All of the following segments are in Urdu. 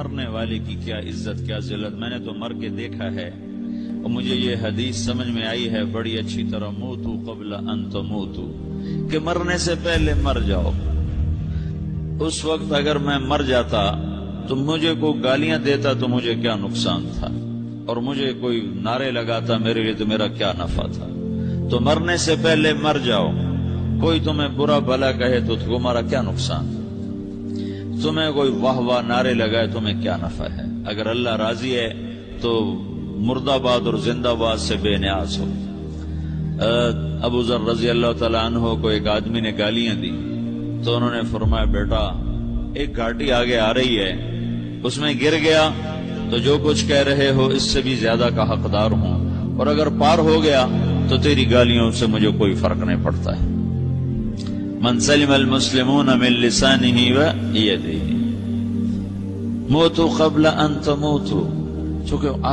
مرنے والے کی کیا عزت کیا ذلت، میں نے تو مر کے دیکھا ہے اور مجھے یہ حدیث سمجھ میں آئی ہے بڑی اچھی طرح، موتو قبل ان تموتو، کہ مرنے سے پہلے مر جاؤ۔ اس وقت اگر میں مر جاتا تو مجھے کوئی گالیاں دیتا تو مجھے کیا نقصان تھا، اور مجھے کوئی نعرے لگاتا میرے لیے تو میرا کیا نفع تھا۔ تو مرنے سے پہلے مر جاؤ، کوئی تمہیں برا بھلا کہے تو تمہارا کیا نقصان، تمہیں کوئی واہ واہ نعرے لگائے تمہیں کیا نفع ہے۔ اگر اللہ راضی ہے تو مردہ آباد اور زندہ آباد سے بے نیاز ہو۔ ابو ذر رضی اللہ تعالیٰ عنہ کو ایک آدمی نے گالیاں دی تو انہوں نے فرمایا بیٹا ایک گاڑی آگے آ رہی ہے، اس میں گر گیا تو جو کچھ کہہ رہے ہو اس سے بھی زیادہ کا حقدار ہوں، اور اگر پار ہو گیا تو تیری گالیوں سے مجھے کوئی فرق نہیں پڑتا ہے۔ من سلم المسلمون من لسانہ ویدہ موتوا قبل ان تموتوا، چونکہ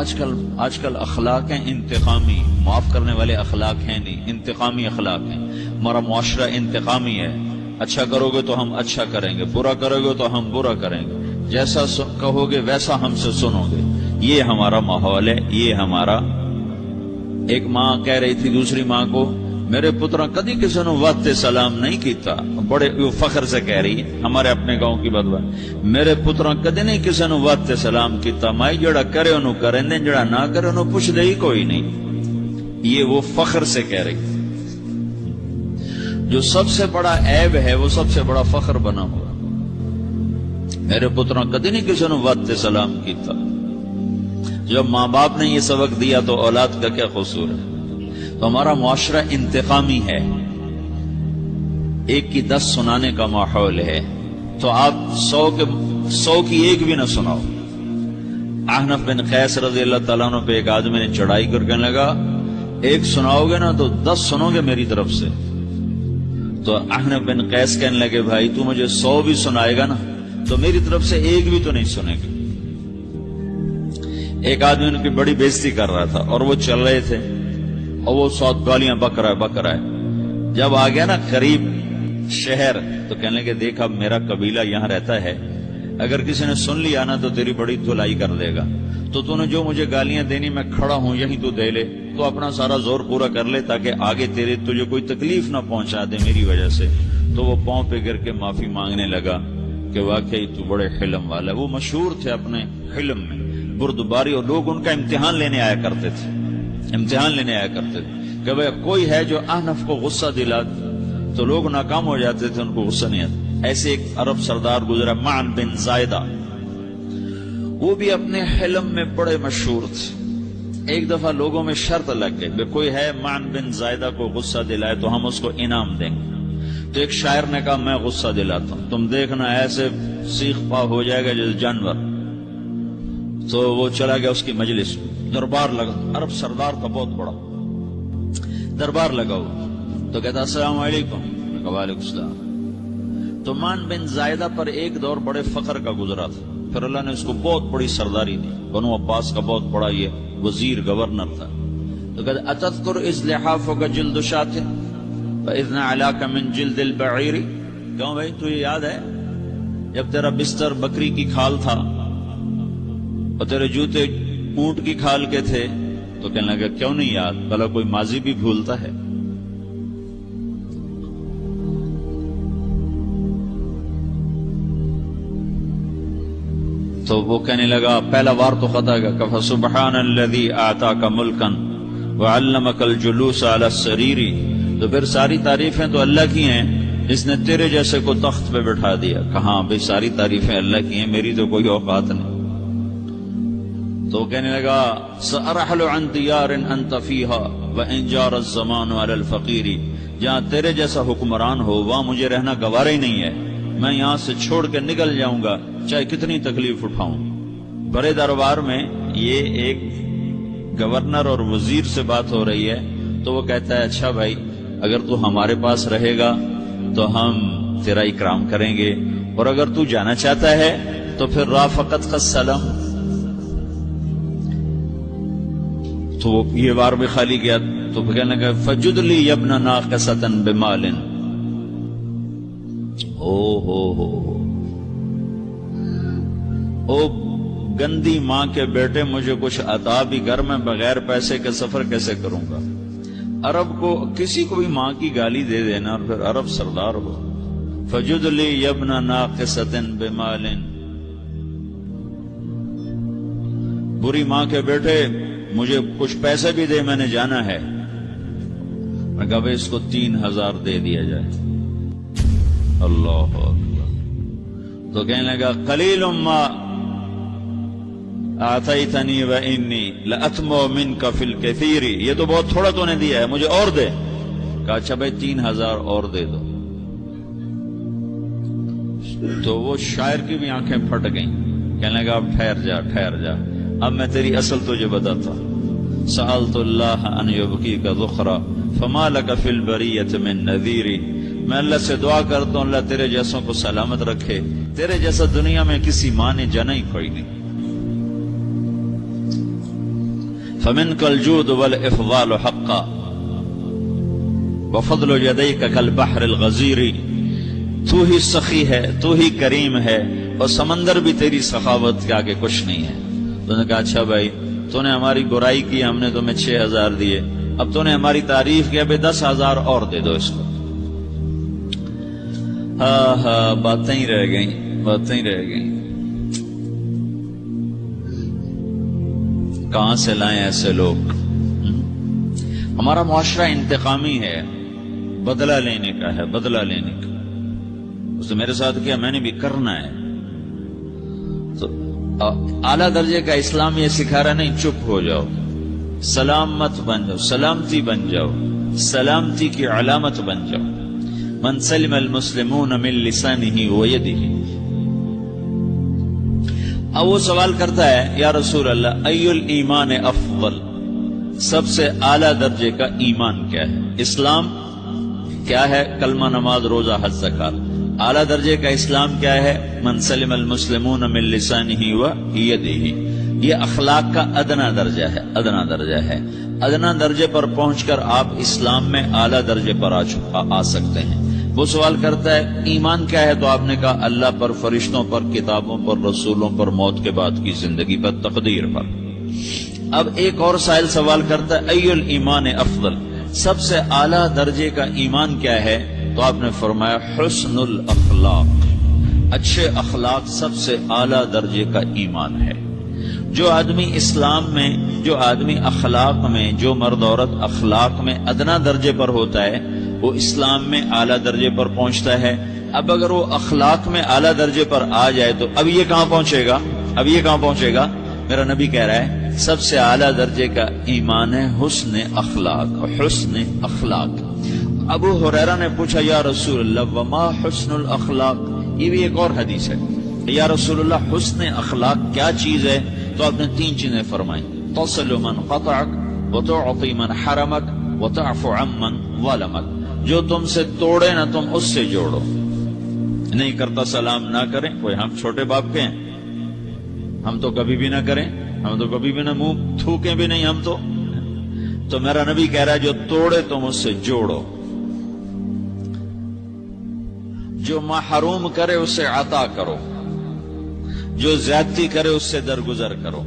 آج کل اخلاق ہیں انتقامی، معاف کرنے والے اخلاق ہیں نہیں، انتقامی اخلاق ہیں۔ ہمارا معاشرہ انتقامی ہے، اچھا کرو گے تو ہم اچھا کریں گے، برا کرو گے تو ہم برا کریں گے، جیسا کہو گے ویسا ہم سے سنو گے، یہ ہمارا ماحول ہے، یہ ہمارا۔ ایک ماں کہہ رہی تھی دوسری ماں کو، میرے پترا کدی کسی نے واسطے سلام نہیں کیتا، بڑے فخر سے کہہ رہی ہے، ہمارے اپنے گاؤں کی بدوا، میرے پترا کدی نہیں کسی نے واسطے سلام کیتا، مائی جڑا کرے انہوں کریں دیں، جڑا نہ کرے انہوں پوچھ دے ہی کوئی نہیں۔ یہ وہ فخر سے کہہ رہی تھی۔ جو سب سے بڑا عیب ہے وہ سب سے بڑا فخر بنا ہوا، میرے پترا کدی نہیں کسی نے واسطے سلام کیتا۔ جب ماں باپ نے یہ سبق دیا تو اولاد کا کیا قصور ہے؟ تو ہمارا معاشرہ انتقامی ہے، ایک کی 10 سنانے کا ماحول ہے، تو آپ 100 کی ایک بھی نہ سناؤ۔ احنف بن قیس رضی اللہ تعالیٰ عنہ پہ ایک آدمی نے چڑھائی کر کہنے لگا ایک سناؤ گے نا تو 10 سنو گے میری طرف سے۔ تو احنف بن قیس کہنے لگے بھائی تو مجھے 100 بھی سنائے گا نا تو میری طرف سے ایک بھی تو نہیں سنے گا۔ ایک آدمی ان کی بڑی بےزتی کر رہا تھا اور وہ چل رہے تھے اور وہ 100 گالیاں بک رہا ہے۔ جب آ گیا نا قریب شہر تو کہنے لگے دیکھ اب میرا قبیلہ یہاں رہتا ہے، اگر کسی نے سن لیا نا تو تیری بڑی دھلائی کر دے گا، تو نے جو مجھے گالیاں دینی میں کھڑا ہوں یہیں تو دے لے، تو اپنا سارا زور پورا کر لے تاکہ آگے تجھے کوئی تکلیف نہ پہنچا دے میری وجہ سے۔ تو وہ پاؤں پہ گر کے معافی مانگنے لگا کہ واقعی تو بڑے حلم والا ہے۔ وہ مشہور تھے اپنے حلم میں، بردباری، اور لوگ ان کا امتحان لینے آیا کرتے تھے، کہ بھئی کوئی ہے جو احنف کو غصہ دلا تو لوگ ناکام ہو جاتے تھے، ان کو غصہ نہیں آتا۔ ایسے ایک عرب سردار گزرا معن بن زائدہ، وہ بھی اپنے حلم میں بڑے مشہور تھے۔ ایک دفعہ لوگوں میں شرط لگ گئی کوئی ہے معن بن زائدہ کو غصہ دلائے تو ہم اس کو انعام دیں گے۔ تو ایک شاعر نے کہا میں غصہ دلاتا ہوں، تم دیکھنا ایسے سیخ پا ہو جائے گا جیسے جانور۔ تو وہ چلا گیا اس کی مجلس، دربار لگا، عرب سردار کا بہت بڑا دربار لگا ہوا، تو کہتا السلام علیکم، میں کہا وعلیکم السلام۔ تو معن بن زائدہ پر ایک دور بڑے فخر کا گزرا تھا، پھر اللہ نے اس کو بہت بڑی سرداری دی، بنو عباس کا بہت بڑا یہ وزیر گورنر تھا۔ تو کہتا اتذکر اذ لحافک جلد شاۃ فاذ نعلاک من جلد البعیر، کیوں بھائی تو یہ یاد ہے جب تیرا بستر بکری کی کھال تھا اور تیرے جوتے اونٹ کی کھال کے تھے؟ تو کہنے لگا کیوں نہیں یاد، بھلا کوئی ماضی بھی بھولتا ہے؟ تو وہ کہنے لگا پہلا وار تو خطا گا، کہ سبحان الذی اعطاک ملکا وعلمک الجلوس علی السریر، تو پھر ساری تعریفیں تو اللہ کی ہیں، جس نے تیرے جیسے کو تخت پہ بٹھا دیا۔ کہاں بھئی ساری تعریفیں اللہ کی ہیں، میری تو کوئی اوقات نہیں۔ تو کہنے لگا سأرحل عن دیار انت فیہا وان جار الزمان علی الفقیر، جہاں تیرے جیسا حکمران ہو وہاں مجھے رہنا گوارا ہی نہیں ہے، میں یہاں سے چھوڑ کے نکل جاؤں گا چاہے کتنی تکلیف اٹھاؤں۔ بڑے دربار میں یہ ایک گورنر اور وزیر سے بات ہو رہی ہے، تو وہ کہتا ہے اچھا بھائی اگر تو ہمارے پاس رہے گا تو ہم تیرا اکرام کریں گے، اور اگر تو جانا چاہتا ہے تو پھر رافقت کا سلام۔ تو وہ یہ وار بھی خالی گیا، تو کہنے لگا فجد لی یبن ناقصۃ بمال، او گندی ماں کے بیٹے مجھے کچھ عطا بھی کر، میں بغیر پیسے کے سفر کیسے کروں گا؟ عرب کو کسی کو بھی ماں کی گالی دے دینا اور پھر عرب سردار ہو. فجد لی یبن ناقصۃ بمال، بری ماں کے بیٹے مجھے کچھ پیسے بھی دے، میں نے جانا ہے. میں کہا بھائی اس کو 3000 دے دیا جائے. اللہ اکبر. تو کہنے لگا قلیل ما اعطیتنی وانی لاتمو منک فی الکثیر، یہ تو بہت تھوڑا تو نے دیا ہے، مجھے اور دے. کہا اچھا بھائی 3000 اور دے دو. تو وہ شاعر کی بھی آنکھیں پھٹ گئیں. کہنے لگا اب ٹھہر جا ٹھہر جا، اب میں تیری اصل تجھے بتاتا. سألت اللہ ان یبقیک ذخرا فما لک فی البریۃ من نذیر، میں اللہ سے دعا کرتا ہوں اللہ تیرے جیسوں کو سلامت رکھے، تیرے جیسا دنیا میں کسی ماں نے جنا ہی کوئی نہیں. فمنک الجود والافضال حقا وفضل یدیک کالبحر الغزیر، تو ہی سخی ہے، تو ہی کریم ہے، اور سمندر بھی تیری سخاوت کے آگے کچھ نہیں ہے. تو نے کہا اچھا بھائی تو نے ہماری برائی کی، ہم نے تمہیں 6000 دیے، اب تو نے ہماری تعریف کیا، بھائی 10,000 اور دے دو اس کو. ہاں ہاں باتیں ہی رہ گئیں، باتیں ہی رہ گئیں. کہاں سے لائیں ایسے لوگ؟ ہمارا معاشرہ انتقامی ہے، بدلہ لینے کا ہے، بدلہ لینے کا. اس نے میرے ساتھ کیا، میں نے بھی کرنا ہے. تو اعلیٰ درجے کا اسلام یہ سکھا رہا نہیں چپ ہو جاؤ، سلام مت بن جاؤ، سلامتی بن جاؤ، سلامتی کی علامت بن جاؤ. من سلم المسلمون من لسانہ ویدہ. اب وہ سوال کرتا ہے یا رسول اللہ ای الایمان افضل، سب سے اعلیٰ درجے کا ایمان کیا ہے؟ اسلام کیا ہے؟ کلمہ نماز روزہ حج زکات. اعلیٰ درجے کا اسلام کیا ہے؟ من سلم المسلمون من لسانہ ویدہ. یہ اخلاق کا ادنا درجہ ہے، ادنا درجہ ہے. ادنا درجے پر پہنچ کر آپ اسلام میں اعلیٰ درجے پر آ سکتے ہیں. وہ سوال کرتا ہے ایمان کیا ہے؟ تو آپ نے کہا اللہ پر، فرشتوں پر، کتابوں پر، رسولوں پر، موت کے بعد کی زندگی پر، تقدیر پر. اب ایک اور سائل سوال کرتا ہے ای الایمان افضل، سب سے اعلیٰ درجے کا ایمان کیا ہے؟ تو آپ نے فرمایا حسن الاخلاق، اچھے اخلاق سب سے اعلیٰ درجے کا ایمان ہے. جو آدمی اسلام میں، جو آدمی اخلاق میں، جو مرد عورت اخلاق میں ادنا درجے پر ہوتا ہے وہ اسلام میں اعلیٰ درجے پر پہنچتا ہے. اب اگر وہ اخلاق میں اعلیٰ درجے پر آ جائے تو اب یہ کہاں پہنچے گا؟ اب یہ کہاں پہنچے گا؟ میرا نبی کہہ رہا ہے سب سے اعلیٰ درجے کا ایمان ہے حسن اخلاق، حسن اخلاق. ابو ہریرہ نے پوچھا یا رسول اللہ وما حسن الاخلاق، یہ بھی ایک اور حدیث ہے. یا رسول اللہ حسن اخلاق کیا چیز ہے؟ تو آپ نے 3 چیزیں فرمائیں، تصل من قطعک وتعطی من حرمک وتعفو عمن ظلمک. جو تم سے توڑے نہ تم اس سے جوڑو. نہیں کرتا سلام نہ کریں، کوئی ہم چھوٹے باپ کے ہیں، ہم تو کبھی بھی نہ کریں، ہم تو کبھی بھی نہ منہ تھوکیں بھی نہیں ہم تو میرا نبی کہہ رہا ہے جو توڑے تم اس سے جوڑو، جو محروم کرے اسے عطا کرو، جو زیادتی کرے اس سے درگزر کرو.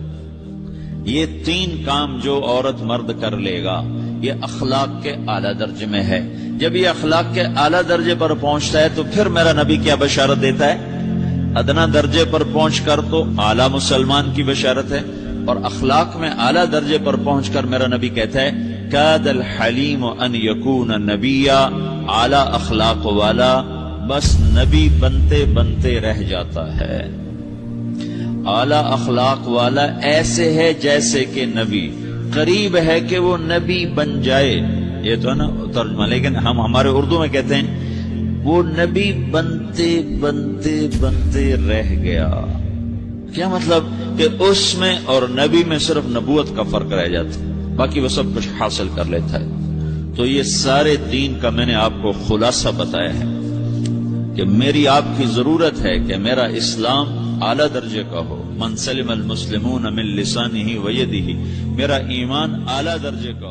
یہ 3 کام جو عورت مرد کر لے گا یہ اخلاق کے اعلیٰ درجے میں ہے. جب یہ اخلاق کے اعلیٰ درجے پر پہنچتا ہے تو پھر میرا نبی کیا بشارت دیتا ہے؟ ادنا درجے پر پہنچ کر تو اعلیٰ مسلمان کی بشارت ہے، اور اخلاق میں اعلیٰ درجے پر پہنچ کر میرا نبی کہتا ہے کاد الحلیم ان یکون نبیا، اعلیٰ اخلاق والا بس نبی بنتے بنتے رہ جاتا ہے. اعلیٰ اخلاق والا ایسے ہے جیسے کہ نبی، قریب ہے کہ وہ نبی بن جائے. یہ تو ہے نا ترجمہ، لیکن ہم ہمارے اردو میں کہتے ہیں وہ نبی بنتے بنتے بنتے رہ گیا. کیا مطلب؟ کہ اس میں اور نبی میں صرف نبوت کا فرق رہ جاتا، باقی وہ سب کچھ حاصل کر لیتا ہے. تو یہ سارے دین کا میں نے آپ کو خلاصہ بتایا ہے کہ میری آپ کی ضرورت ہے کہ میرا اسلام اعلیٰ درجے کا ہو. من سلم المسلمون من لسانہ ویدہ، میرا ایمان اعلیٰ درجے کا ہو.